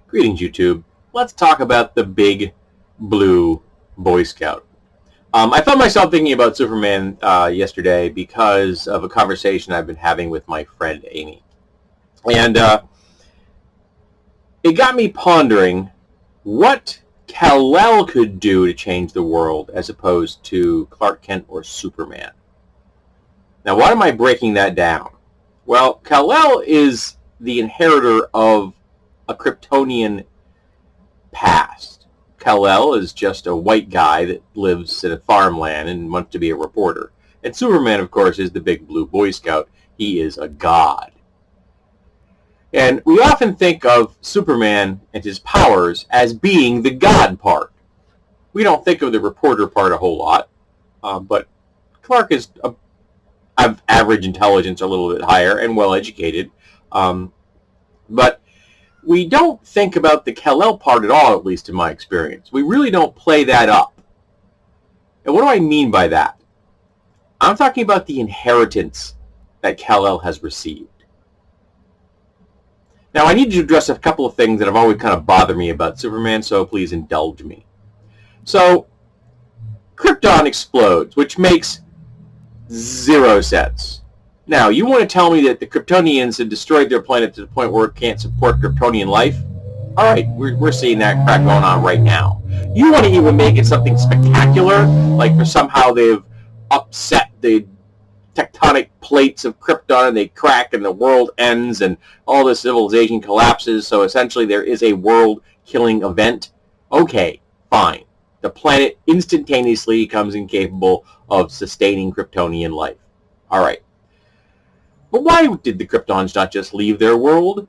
Greetings, YouTube. Let's talk about the big blue Boy Scout. I found myself thinking about Superman yesterday because of a conversation I've been having with my friend Amy. And it got me pondering what Kal-El could do to change the world as opposed to Clark Kent or Superman. Now, why am I breaking that down? Well, Kal-El is the inheritor of a Kryptonian past. Kal-El is just a white guy that lives in a farmland and wants to be a reporter. And Superman, of course, is the big blue Boy Scout. He is a god. And we often think of Superman and his powers as being the god part. We don't think of the reporter part a whole lot, but Clark is of average intelligence, a little bit higher, and well-educated. But we don't think about the Kal-El part at all, at least in my experience. We really don't play that up. And what do I mean by that? I'm talking about the inheritance that Kal-El has received. Now, I need to address a couple of things that have always kind of bothered me about Superman, so please indulge me. So, Krypton explodes, which makes zero sense. Now, you want to tell me that the Kryptonians had destroyed their planet to the point where it can't support Kryptonian life? All right, we're seeing that crap going on right now. You want to even make it something spectacular, like somehow they've upset the tectonic plates of Krypton and they crack and the world ends and all the civilization collapses, so essentially there is a world-killing event. Okay, fine. The planet instantaneously becomes incapable of sustaining Kryptonian life. All right. But why did the Kryptons not just leave their world?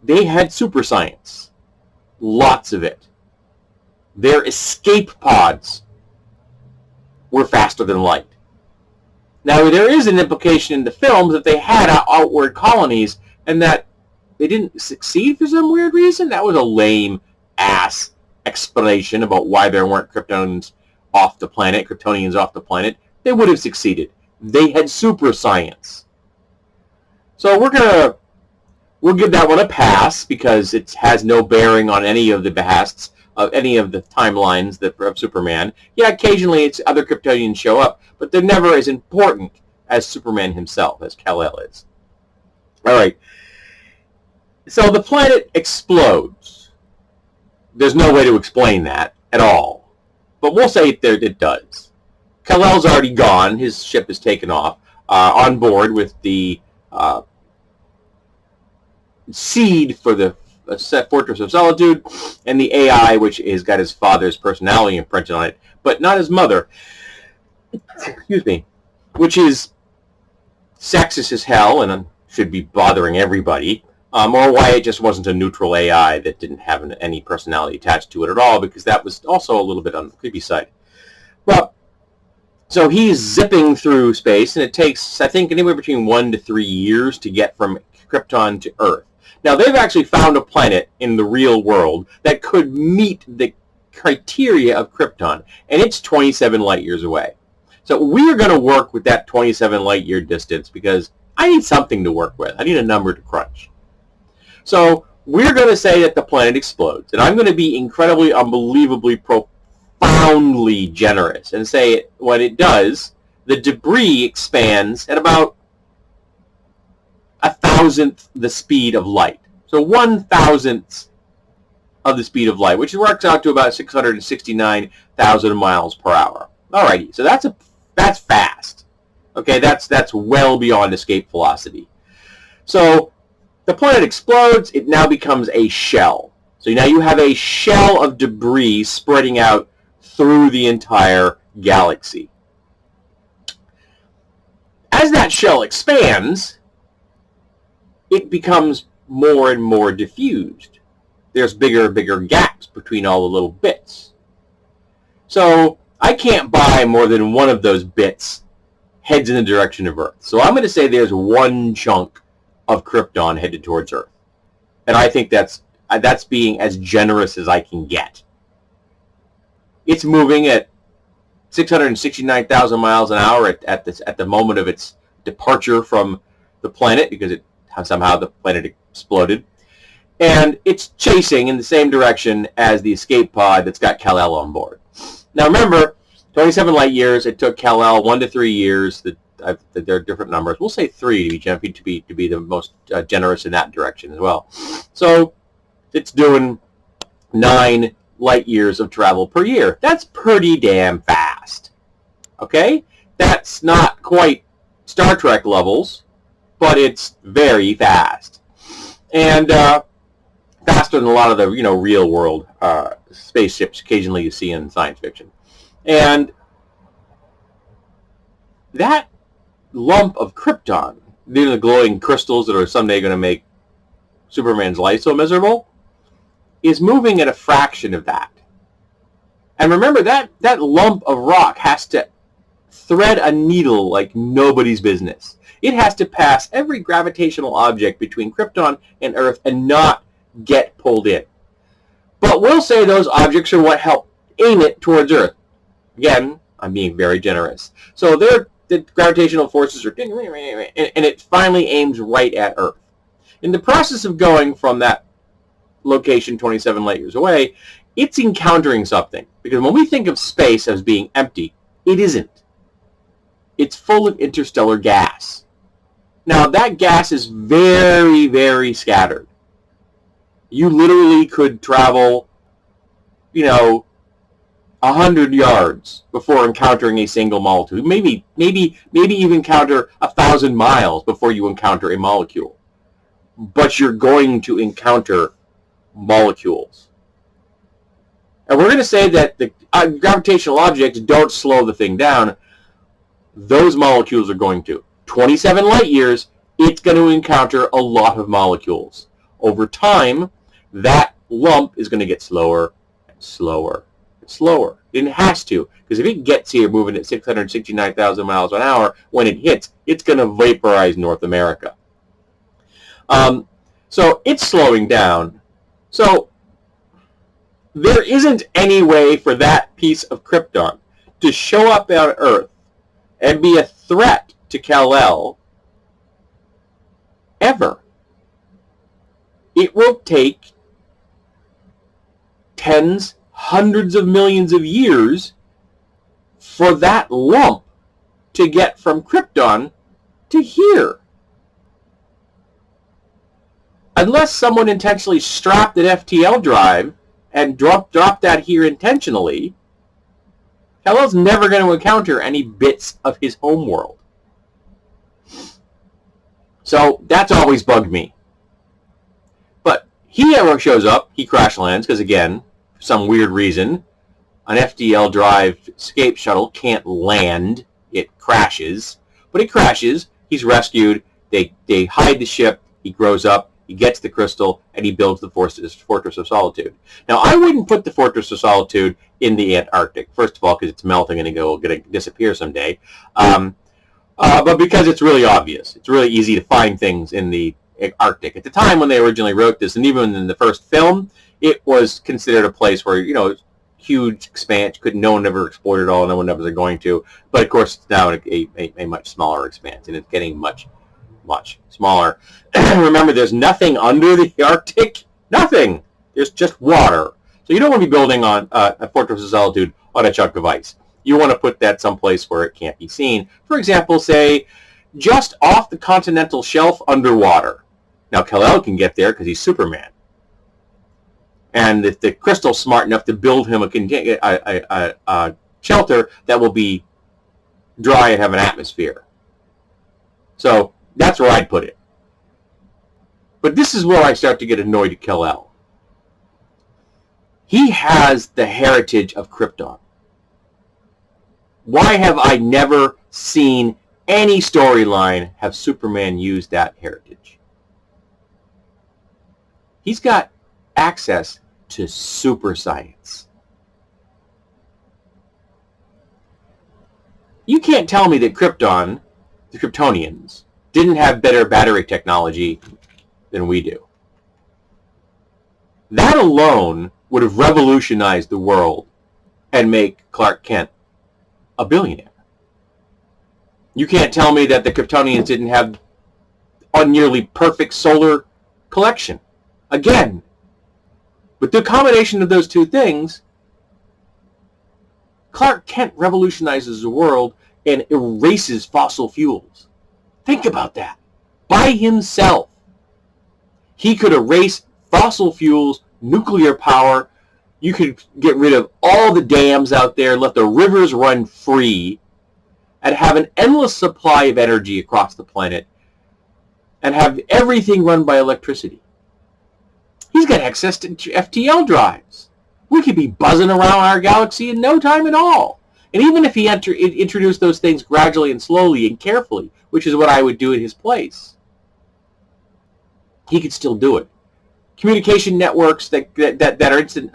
They had super science. Lots of it. Their escape pods were faster than light. Now, there is an implication in the films that they had outward colonies and that they didn't succeed for some weird reason. That was a lame-ass explanation about why there weren't Kryptonians off the planet. They would have succeeded. They had super science. So we'll give that one a pass because it has no bearing on any of the behests of any of the timelines of Superman. Yeah, occasionally it's other Kryptonians show up, but they're never as important as Superman himself, as Kal-El is. All right. So the planet explodes. There's no way to explain that at all, but we'll say it does. Kal-El's already gone. His ship is taken off on board with the seed for the Fortress of Solitude, and the AI, which has got his father's personality imprinted on it, but not his mother. Excuse me. Which is sexist as hell and should be bothering everybody, or why it just wasn't a neutral AI that didn't have any personality attached to it at all, because that was also a little bit on the creepy side. Well, so he's zipping through space, and it takes, I think, anywhere between 1 to 3 years to get from Krypton to Earth. Now, they've actually found a planet in the real world that could meet the criteria of Krypton, and it's 27 light years away. So we are going to work with that 27 light year distance because I need something to work with. I need a number to crunch. So we're going to say that the planet explodes, and I'm going to be incredibly, unbelievably, profoundly generous and say when it does, the debris expands at about 1,000th the speed of light. So 1,000th of the speed of light, which works out to about 669,000 miles per hour. Alrighty, so that's fast. Okay, that's well beyond escape velocity. So the planet explodes. It now becomes a shell. So now you have a shell of debris spreading out through the entire galaxy. As that shell expands, it becomes more and more diffused. There's bigger and bigger gaps between all the little bits. So I can't buy more than one of those bits heads in the direction of Earth. So I'm going to say there's one chunk of Krypton headed towards Earth. And I think that's being as generous as I can get. It's moving at 669,000 miles an hour at the moment of its departure from the planet because somehow the planet exploded. And it's chasing in the same direction as the escape pod that's got Kal-El on board. Now remember, 27 light years, it took Kal-El 1 to 3 years. There are different numbers. We'll say 3 to be the most generous in that direction as well. So it's doing 9 light years of travel per year. That's pretty damn fast. Okay? That's not quite Star Trek levels, but it's very fast. And faster than a lot of the real world spaceships occasionally you see in science fiction. And that lump of krypton, the glowing crystals that are someday going to make Superman's life so miserable, is moving at a fraction of that. And remember, that lump of rock has to thread a needle like nobody's business. It has to pass every gravitational object between Krypton and Earth and not get pulled in. But we'll say those objects are what help aim it towards Earth. Again, I'm being very generous. So the gravitational forces are, and it finally aims right at Earth. In the process of going from that location 27 light years away, it's encountering something. Because when we think of space as being empty, it isn't. It's full of interstellar gas. Now, that gas is very, very scattered. You literally could travel, 100 yards before encountering a single molecule. Maybe you encounter 1,000 miles before you encounter a molecule. But you're going to encounter molecules. And we're going to say that the gravitational objects don't slow the thing down. Those molecules are going to. 27 light years, it's going to encounter a lot of molecules. Over time, that lump is going to get slower and slower and slower. It has to, because if it gets here moving at 669,000 miles an hour, when it hits, it's going to vaporize North America. So it's slowing down. So there isn't any way for that piece of Krypton to show up on Earth and be a threat to Kal-El ever. It will take tens, hundreds of millions of years for that lump to get from Krypton to here. Unless someone intentionally strapped an FTL drive and dropped that here intentionally, Kal-El's never going to encounter any bits of his home world. So that's always bugged me. But he ever shows up, he crash lands, because again, for some weird reason, an FTL drive escape shuttle can't land. It crashes. But it crashes, he's rescued, they hide the ship, he grows up, he gets the crystal, and he builds the Fortress of Solitude. Now, I wouldn't put the Fortress of Solitude in the Antarctic, first of all, because it's melting and it's going to disappear someday. But because it's really obvious. It's really easy to find things in the Arctic. At the time when they originally wrote this, and even in the first film, it was considered a place where, huge expanse. No one ever explored it all. No one ever going to. But, of course, it's now a much smaller expanse, and it's getting much, much smaller. Remember, there's nothing under the Arctic. Nothing. There's just water. So you don't want to be building on a Fortress of Solitude on a chunk of ice. You want to put that someplace where it can't be seen. For example, say, just off the continental shelf underwater. Now, Kal-El can get there because he's Superman. And if the crystal's smart enough to build him a shelter that will be dry and have an atmosphere. So that's where I'd put it. But this is where I start to get annoyed at Kal-El. He has the heritage of Krypton. Why have I never seen any storyline have Superman use that heritage? He's got access to super science. You can't tell me that Krypton, the Kryptonians, didn't have better battery technology than we do. That alone would have revolutionized the world and make Clark Kent a billionaire. You can't tell me that the Kryptonians didn't have a nearly perfect solar collection. Again, with the combination of those two things, Clark Kent revolutionizes the world and erases fossil fuels. Think about that. By himself, he could erase fossil fuels, nuclear power. You could get rid of all the dams out there, let the rivers run free, and have an endless supply of energy across the planet, and have everything run by electricity. He's got access to FTL drives. We could be buzzing around our galaxy in no time at all. And even if he introduced those things gradually and slowly and carefully, which is what I would do in his place, he could still do it. Communication networks that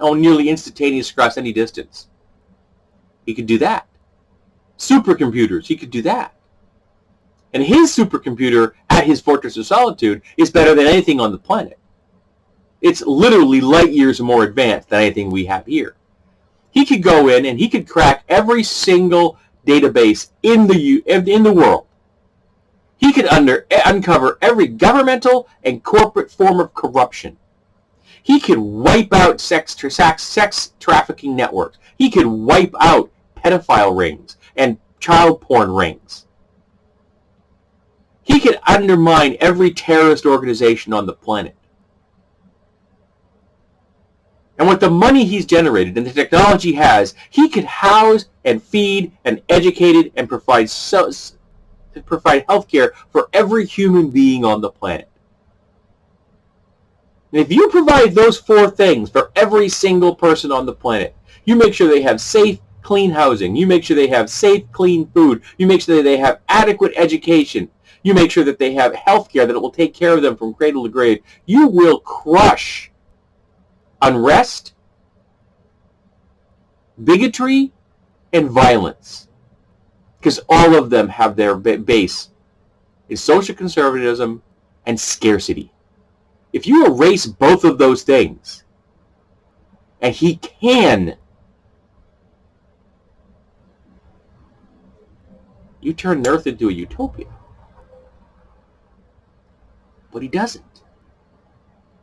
are nearly instantaneous across any distance. He could do that. Supercomputers, he could do that. And his supercomputer at his Fortress of Solitude is better than anything on the planet. It's literally light years more advanced than anything we have here. He could go in and he could crack every single database in the world. He could uncover every governmental and corporate form of corruption. He could wipe out sex trafficking networks. He could wipe out pedophile rings and child porn rings. He could undermine every terrorist organization on the planet. And with the money he's generated and the technology he has, he could house and feed and educate and provide health care for every human being on the planet. And if you provide those four things for every single person on the planet, you make sure they have safe, clean housing. You make sure they have safe, clean food. You make sure that they have adequate education. You make sure that they have health care that will take care of them from cradle to grave. You will crush unrest, bigotry, and violence. Because all of them have their base in social conservatism and scarcity. If you erase both of those things, and he can, you turn Earth into a utopia. But he doesn't.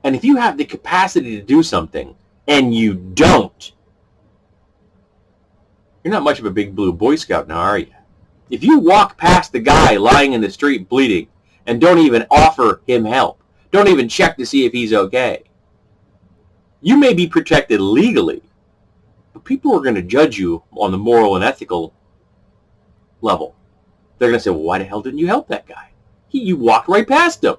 And if you have the capacity to do something, and you don't, you're not much of a big blue Boy Scout now, are you? If you walk past the guy lying in the street bleeding, and don't even offer him help, don't even check to see if he's okay, you may be protected legally, but people are going to judge you on the moral and ethical level. They're going to say, well, why the hell didn't you help that guy? You walked right past him.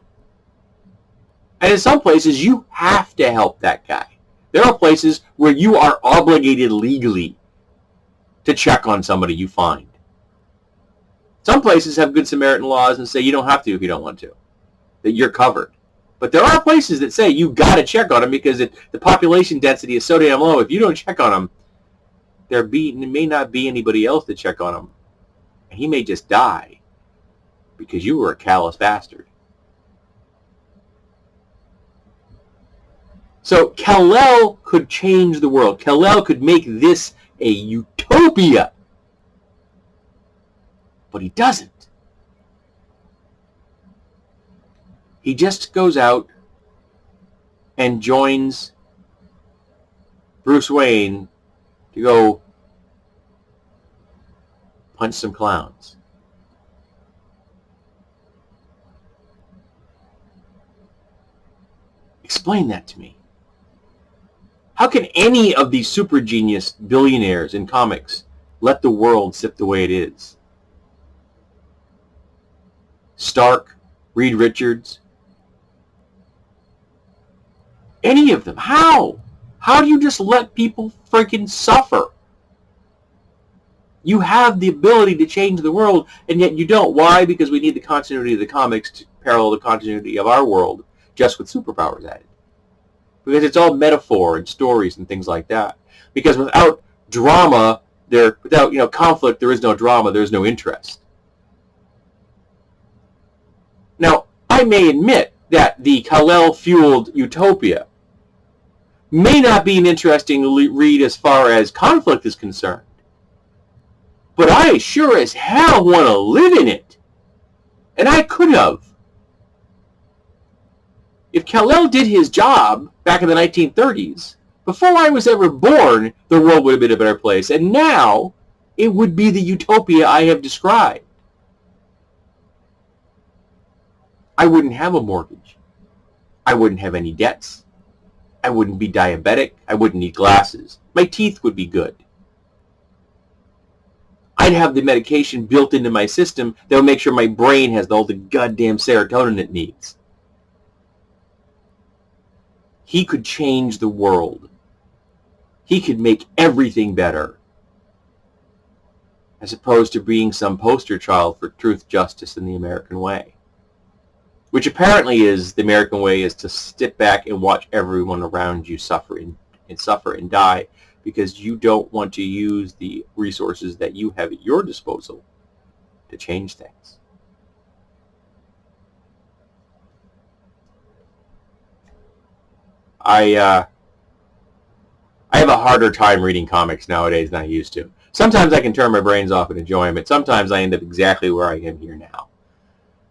And in some places, you have to help that guy. There are places where you are obligated legally to check on somebody you find. Some places have Good Samaritan laws and say you don't have to if you don't want to, that you're covered. But there are places that say you got to check on them because the population density is so damn low. If you don't check on them, there may not be anybody else to check on him. And he may just die because you were a callous bastard. So Kal-El could change the world. Kal-El could make this a utopia. But he doesn't. He just goes out and joins Bruce Wayne to go punch some clowns. Explain that to me. How can any of these super genius billionaires in comics let the world sit the way it is? Stark, Reed Richards, any of them. How? How do you just let people freaking suffer? You have the ability to change the world, and yet you don't. Why? Because we need the continuity of the comics to parallel the continuity of our world, just with superpowers added. Because it's all metaphor and stories and things like that. Because without drama, without conflict, there is no drama, there is no interest. Now, I may admit that the Kal-El-fueled utopia may not be an interesting read as far as conflict is concerned. But I sure as hell want to live in it. And I could have. If Kal-El did his job back in the 1930s, before I was ever born, the world would have been a better place. And now, it would be the utopia I have described. I wouldn't have a mortgage. I wouldn't have any debts. I wouldn't be diabetic. I wouldn't need glasses. My teeth would be good. I'd have the medication built into my system that will make sure my brain has all the goddamn serotonin it needs. He could change the world. He could make everything better. As opposed to being some poster child for truth, justice, and the American way. Which apparently is, the American way is to sit back and watch everyone around you suffer and die, because you don't want to use the resources that you have at your disposal to change things. I have a harder time reading comics nowadays than I used to. Sometimes I can turn my brains off and enjoy them, but sometimes I end up exactly where I am here now.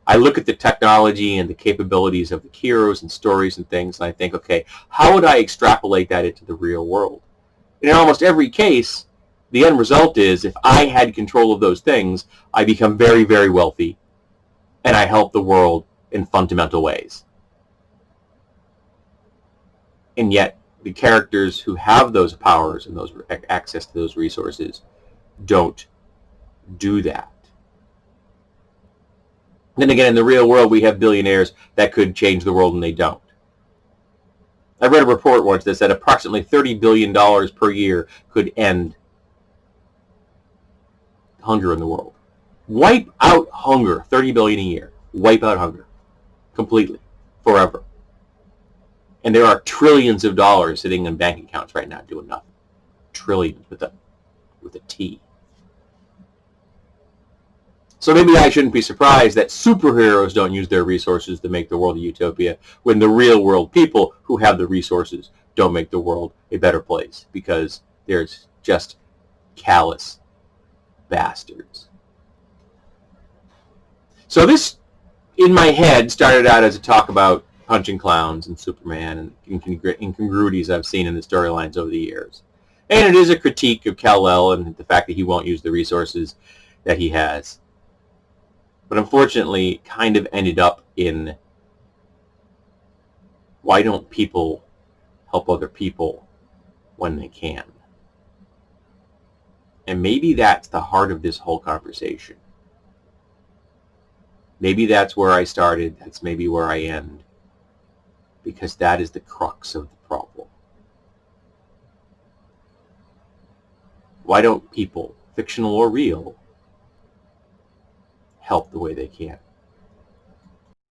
I look at the technology and the capabilities of the heroes and stories and things, and I think, okay, how would I extrapolate that into the real world? And in almost every case, the end result is, if I had control of those things, I become very, very wealthy, and I help the world in fundamental ways. And yet, the characters who have those powers and those access to those resources don't do that. Then again, in the real world, we have billionaires that could change the world, and they don't. I read a report once that said approximately $30 billion per year could end hunger in the world. Wipe out hunger, $30 billion a year. Wipe out hunger completely, forever. And there are trillions of dollars sitting in bank accounts right now doing nothing. Trillions with a T. So maybe I shouldn't be surprised that superheroes don't use their resources to make the world a utopia, when the real world people who have the resources don't make the world a better place, because they're just callous bastards. So this, in my head, started out as a talk about punching clowns and Superman and incongruities I've seen in the storylines over the years. And it is a critique of Kal-El and the fact that he won't use the resources that he has. But unfortunately, kind of ended up in, why don't people help other people when they can? And maybe that's the heart of this whole conversation. Maybe that's where I started. That's maybe where I end. Because that is the crux of the problem. Why don't people, fictional or real, help the way they can?